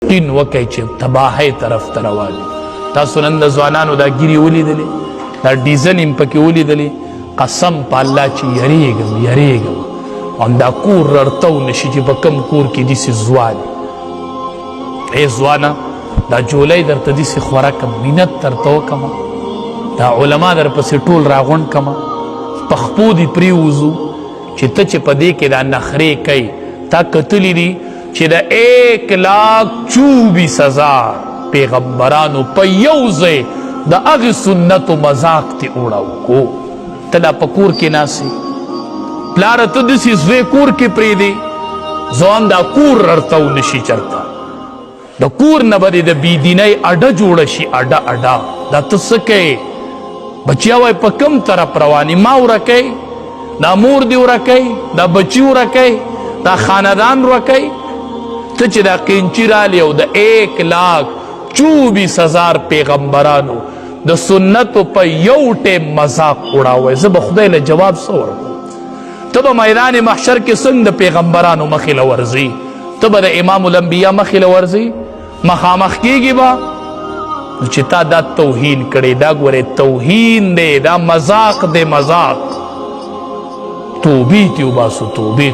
ټین وکئ چې تباهۍ طرف ته روان دي. تاسو نن د ځوانانو دا ګیرې ولیدلې، دا ډیزن هم پکې ولیدلې. قسم په الله چې یریږم همدا کور رړتو نشي چې په کوم کور کې داسې ځوان ای ځوانه دا جولۍ درته داسې خوره کړم، مینت درته وکړمه، دا علما درپسې ټول راغونډ کړمه، په خپو دې پرېوځو چې ته چې په دې کې دا نخرې کوي. تا کتلی دي چې د 1,24,000 پیغمبرانو په یو ځای د هغې سنتو مذاق تې اوړو. ته لا په کور کې ناستې، پلاره ته داسې زوی کور کې پرېږدې، ځوان دا کور رړتو نشي چرته. د کور نه به د بېدینۍ اډه جوړه شي، اډه. دا ته څه کوې بچیا وای په کوم طرف روانې؟ ما ورکئ، دا مور دې ورکئ، دا بچي ورکئ، دا خاندان ورکئ. ته چې دا قینچي رالی او د 1,24,000 پیغمبرانو د سنتو په یو ټیم مذاق اړاوی، زه به خدای له جواب څه ورکړم؟ ته به میدان محشر کې څنګه د پیغمبرانو مخې له ورځي؟ ته به د امام الانبیا مخې له ورځي؟ مخامخ کېږي به؟ چې تا دا توهین کړی، دا ګورې توهین دی، دا مذاق دی، مذاق. توبې تې وباسو، توبې.